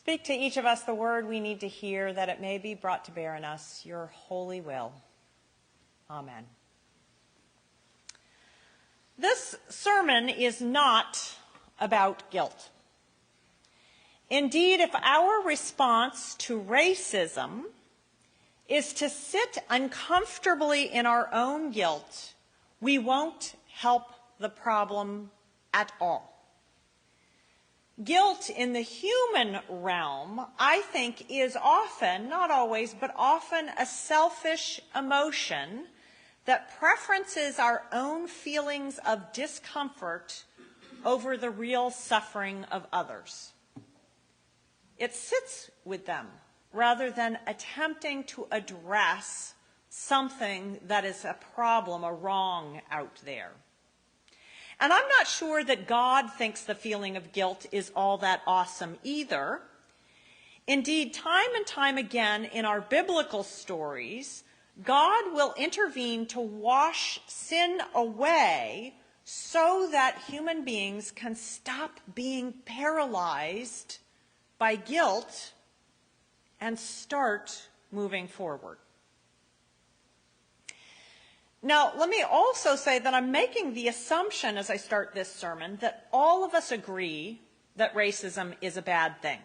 Speak to each of us the word we need to hear, that it may be brought to bear in us your holy will. Amen. This sermon is not about guilt. Indeed, if our response to racism is to sit uncomfortably in our own guilt, we won't help the problem at all. Guilt in the human realm, I think, is often, not always, but often a selfish emotion that preferences our own feelings of discomfort over the real suffering of others. It sits with them rather than attempting to address something that is a problem, a wrong out there. And I'm not sure that God thinks the feeling of guilt is all that awesome either. Indeed, time and time again in our biblical stories, God will intervene to wash sin away so that human beings can stop being paralyzed by guilt and start moving forward. Now, let me also say that I'm making the assumption as I start this sermon that all of us agree that racism is a bad thing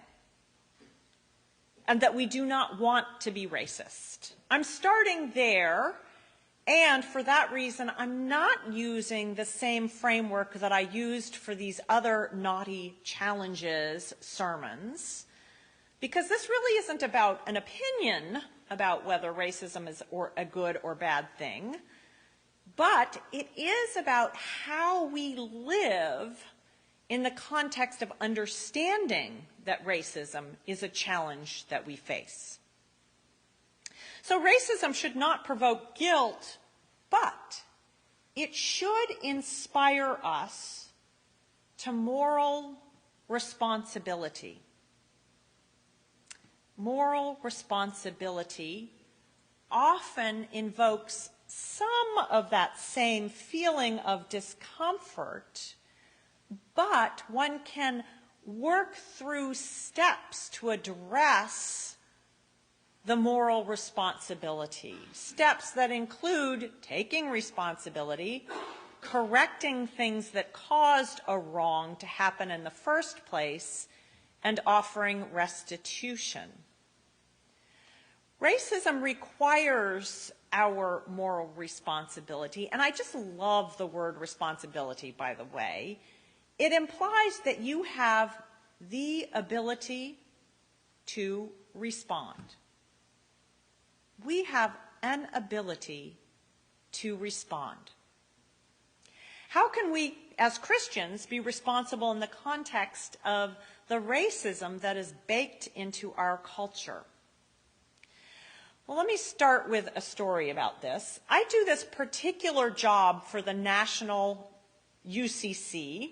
and that we do not want to be racist. I'm starting there, and for that reason, I'm not using the same framework that I used for these other Knotty Challenges sermons, because this really isn't about an opinion about whether racism is a good or bad thing. But it is about how we live in the context of understanding that racism is a challenge that we face. So racism should not provoke guilt, but it should inspire us to moral responsibility. Moral responsibility often invokes some of that same feeling of discomfort, but one can work through steps to address the moral responsibility. Steps that include taking responsibility, correcting things that caused a wrong to happen in the first place, and offering restitution. Racism requires our moral responsibility, and I just love the word responsibility, by the way. It implies that you have the ability to respond. We have an ability to respond. How can we, as Christians, be responsible in the context of the racism that is baked into our culture? Well, let me start with a story about this. I do this particular job for the national UCC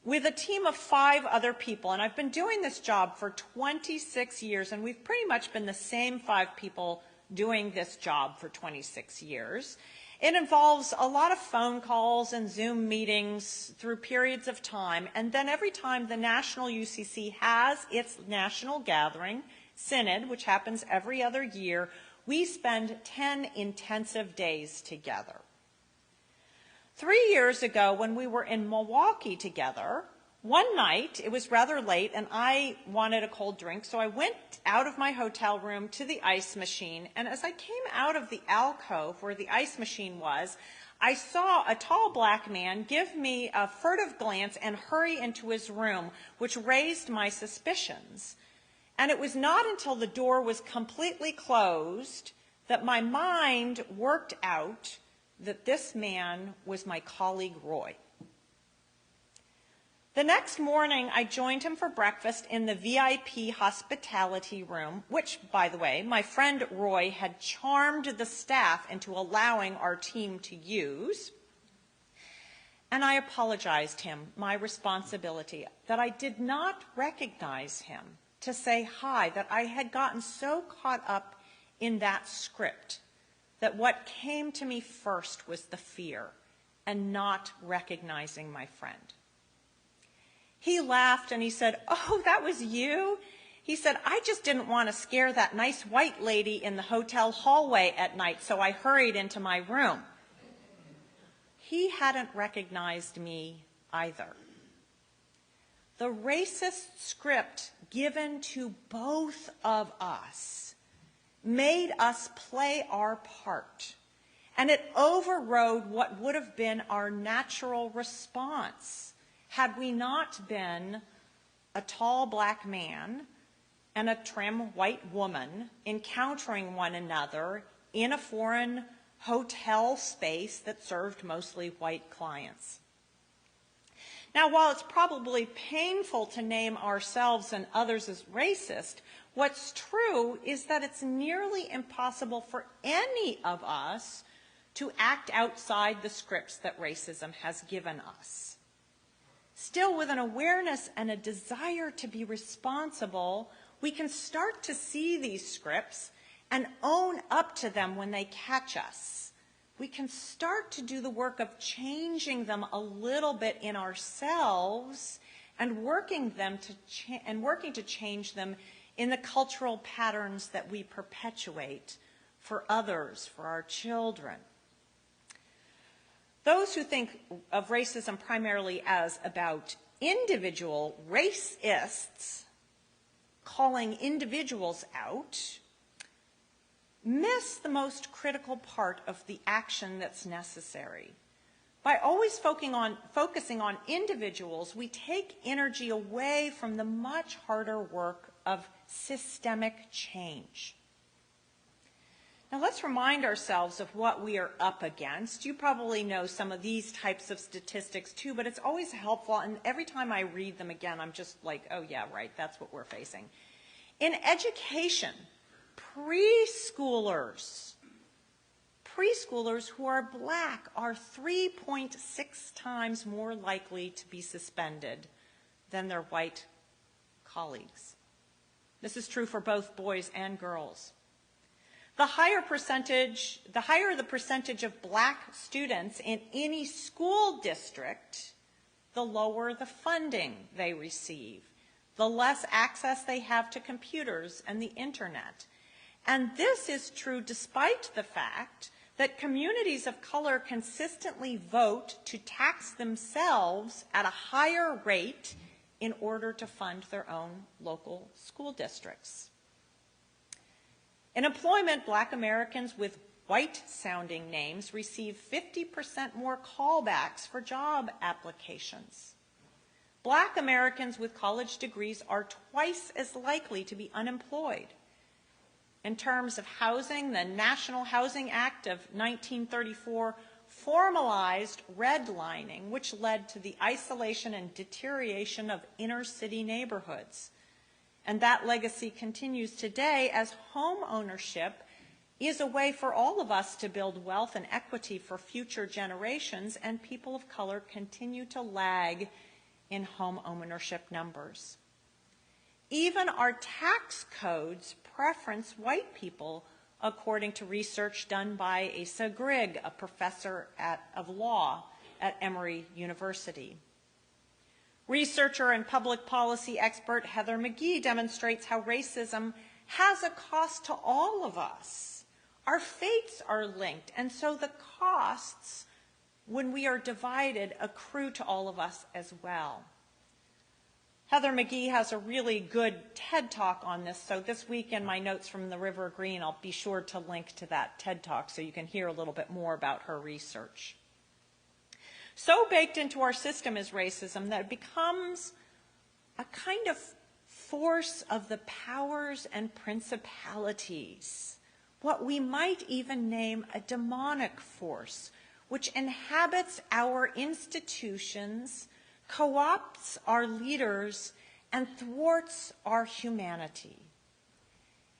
with a team of 5 other people, and I've been doing this job for 26 years, and we've pretty much been the same 5 people doing this job for 26 years. It involves a lot of phone calls and Zoom meetings through periods of time, and then every time the national UCC has its national gathering, Synod, which happens every other year, we spend 10 intensive days together. 3 years ago, when we were in Milwaukee together, one night, it was rather late, and I wanted a cold drink, so I went out of my hotel room to the ice machine, and as I came out of the alcove where the ice machine was, I saw a tall black man give me a furtive glance and hurry into his room, which raised my suspicions. And it was not until the door was completely closed that my mind worked out that this man was my colleague Roy. The next morning, I joined him for breakfast in the VIP hospitality room, which, by the way, my friend Roy had charmed the staff into allowing our team to use. And I apologized him, my responsibility, that I did not recognize him, to say hi, that I had gotten so caught up in that script that what came to me first was the fear and not recognizing my friend. He laughed and he said, "Oh, that was you?" He said, "I just didn't want to scare that nice white lady in the hotel hallway at night, so I hurried into my room." He hadn't recognized me either. The racist script given to both of us made us play our part, and it overrode what would have been our natural response had we not been a tall black man and a trim white woman encountering one another in a foreign hotel space that served mostly white clients. Now, while it's probably painful to name ourselves and others as racist, what's true is that it's nearly impossible for any of us to act outside the scripts that racism has given us. Still, with an awareness and a desire to be responsible, we can start to see these scripts and own up to them when they catch us. We can start to do the work of changing them a little bit in ourselves and working to change them in the cultural patterns that we perpetuate for others, for our children. Those who think of racism primarily as about individual racists calling individuals out miss the most critical part of the action that's necessary. By always focusing on individuals, we take energy away from the much harder work of systemic change. Now let's remind ourselves of what we are up against. You probably know some of these types of statistics too, but it's always helpful, and every time I read them again, I'm just like, oh yeah, right, that's what we're facing. In education, preschoolers who are black are 3.6 times more likely to be suspended than their white colleagues. This is true for both boys and girls. The higher the percentage of black students in any school district, the lower the funding they receive, the less access they have to computers and the internet. And this is true despite the fact that communities of color consistently vote to tax themselves at a higher rate in order to fund their own local school districts. In employment, black Americans with white-sounding names receive 50% more callbacks for job applications. Black Americans with college degrees are twice as likely to be unemployed. In terms of housing, the National Housing Act of 1934 formalized redlining, which led to the isolation and deterioration of inner-city neighborhoods. And that legacy continues today as home ownership is a way for all of us to build wealth and equity for future generations, and people of color continue to lag in home ownership numbers. Even our tax codes preference white people, according to research done by Asa Grigg, a professor of law at Emory University. Researcher and public policy expert Heather McGee demonstrates how racism has a cost to all of us. Our fates are linked, and so the costs, when we are divided, accrue to all of us as well. Heather McGee has a really good TED Talk on this, so this week in my notes from the River Green, I'll be sure to link to that TED Talk so you can hear a little bit more about her research. So baked into our system is racism that it becomes a kind of force of the powers and principalities, what we might even name a demonic force, which inhabits our institutions, co-opts our leaders, and thwarts our humanity.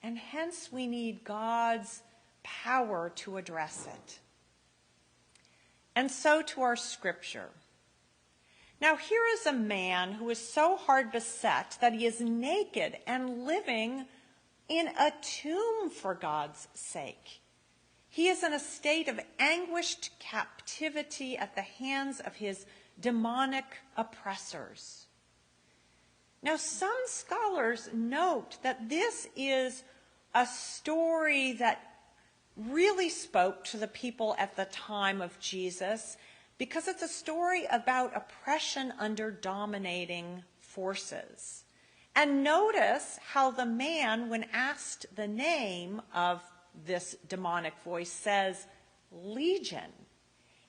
And hence we need God's power to address it. And so to our scripture. Now here is a man who is so hard beset that he is naked and living in a tomb for God's sake. He is in a state of anguished captivity at the hands of his demonic oppressors. Now, some scholars note that this is a story that really spoke to the people at the time of Jesus because it's a story about oppression under dominating forces. And notice how the man, when asked the name of this demonic voice, says legion,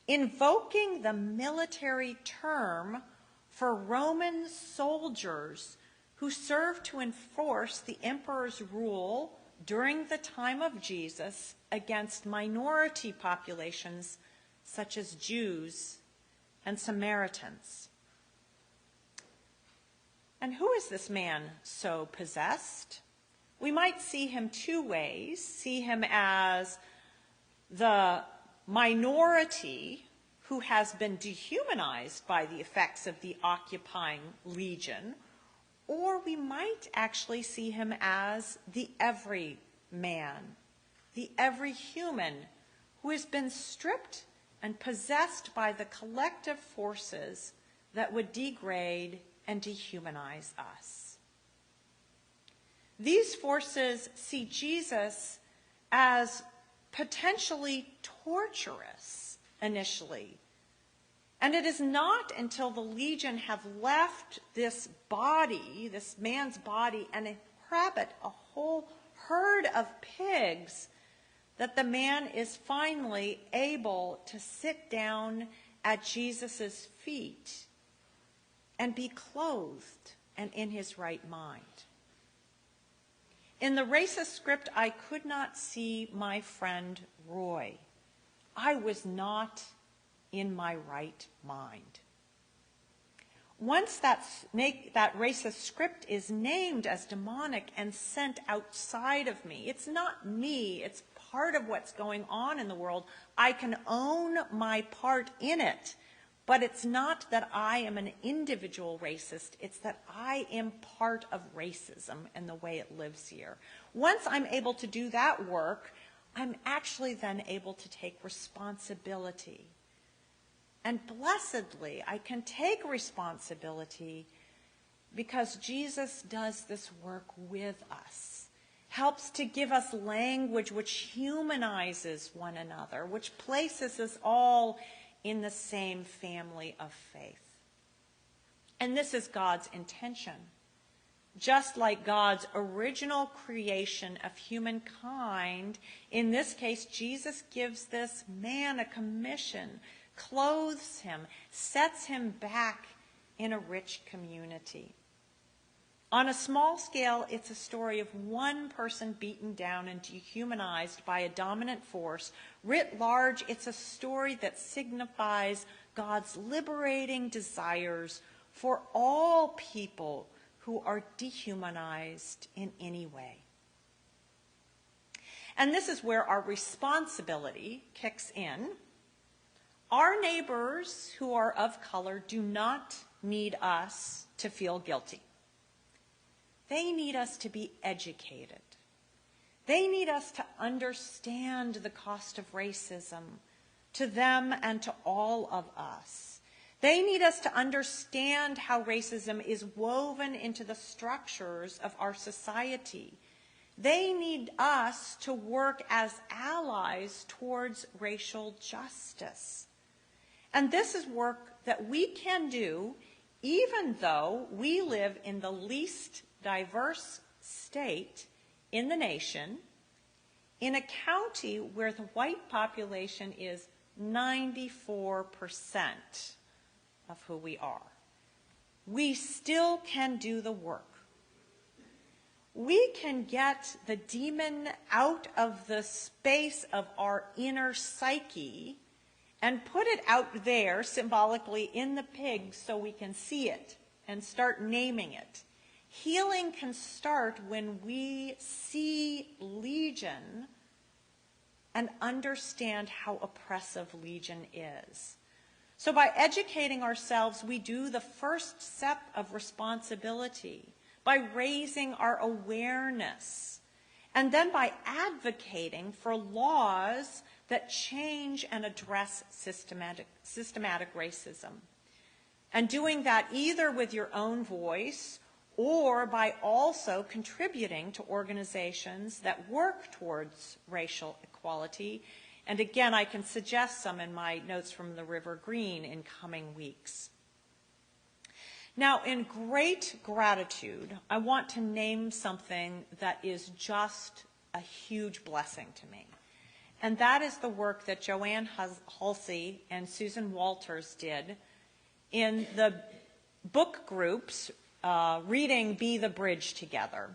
invoking the military term for Roman soldiers who served to enforce the emperor's rule during the time of Jesus against minority populations such as Jews and Samaritans. And who is this man so possessed? We might see him two ways. See him as the minority who has been dehumanized by the effects of the occupying legion, or we might actually see him as the every man, the every human who has been stripped and possessed by the collective forces that would degrade and dehumanize us. These forces see Jesus as potentially torturous initially. And it is not until the legion have left this body, this man's body, and inhabit a whole herd of pigs, that the man is finally able to sit down at Jesus' feet and be clothed and in his right mind. In the racist script, I could not see my friend Roy. I was not in my right mind. Once that racist script is named as demonic and sent outside of me, it's not me, it's part of what's going on in the world. I can own my part in it, but it's not that I am an individual racist, it's that I am part of racism and the way it lives here. Once I'm able to do that work, I'm actually then able to take responsibility. And blessedly, I can take responsibility because Jesus does this work with us, helps to give us language which humanizes one another, which places us all in the same family of faith. And this is God's intention. Just like God's original creation of humankind, in this case, Jesus gives this man a commission, clothes him, sets him back in a rich community. On a small scale, it's a story of one person beaten down and dehumanized by a dominant force. Writ large, it's a story that signifies God's liberating desires for all people who are dehumanized in any way. And this is where our responsibility kicks in. Our neighbors who are of color do not need us to feel guilty. They need us to be educated. They need us to understand the cost of racism to them and to all of us. They need us to understand how racism is woven into the structures of our society. They need us to work as allies towards racial justice. And this is work that we can do even though we live in the least diverse state in the nation, in a county where the white population is 94% of who we are. We still can do the work. We can get the demon out of the space of our inner psyche and put it out there symbolically in the pig so we can see it and start naming it. Healing can start when we see legion and understand how oppressive legion is. So by educating ourselves, we do the first step of responsibility by raising our awareness, and then by advocating for laws that change and address systematic racism. And doing that either with your own voice or by also contributing to organizations that work towards racial equality. And again, I can suggest some in my notes from the River Green in coming weeks. Now, in great gratitude, I want to name something that is just a huge blessing to me. And that is the work that Joanne Halsey and Susan Walters did in the book groups reading Be the Bridge together.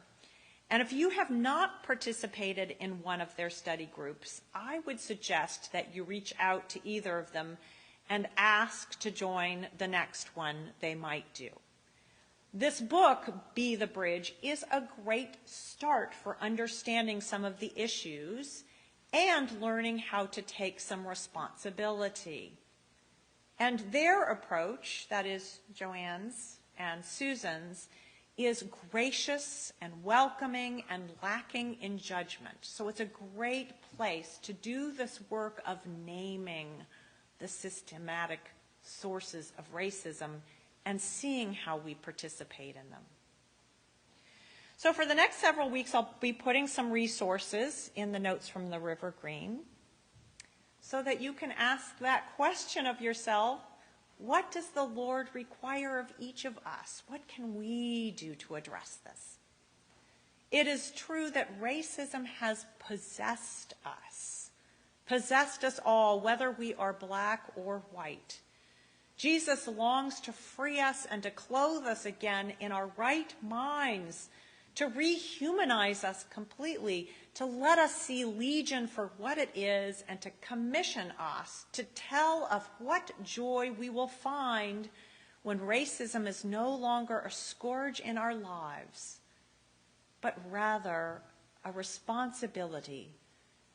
And if you have not participated in one of their study groups, I would suggest that you reach out to either of them and ask to join the next one they might do. This book, Be the Bridge, is a great start for understanding some of the issues and learning how to take some responsibility. And their approach, that is Joanne's and Susan's, is gracious and welcoming and lacking in judgment. So it's a great place to do this work of naming the systematic sources of racism and seeing how we participate in them. So for the next several weeks, I'll be putting some resources in the notes from the River Green so that you can ask that question of yourself: what does the Lord require of each of us? What can we do to address this? It is true that racism has possessed us all, whether we are black or white. Jesus longs to free us and to clothe us again in our right minds, to rehumanize us completely, to let us see Legion for what it is, and to commission us to tell of what joy we will find when racism is no longer a scourge in our lives, but rather a responsibility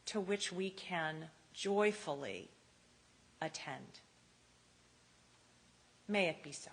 to which we can joyfully attend. May it be so.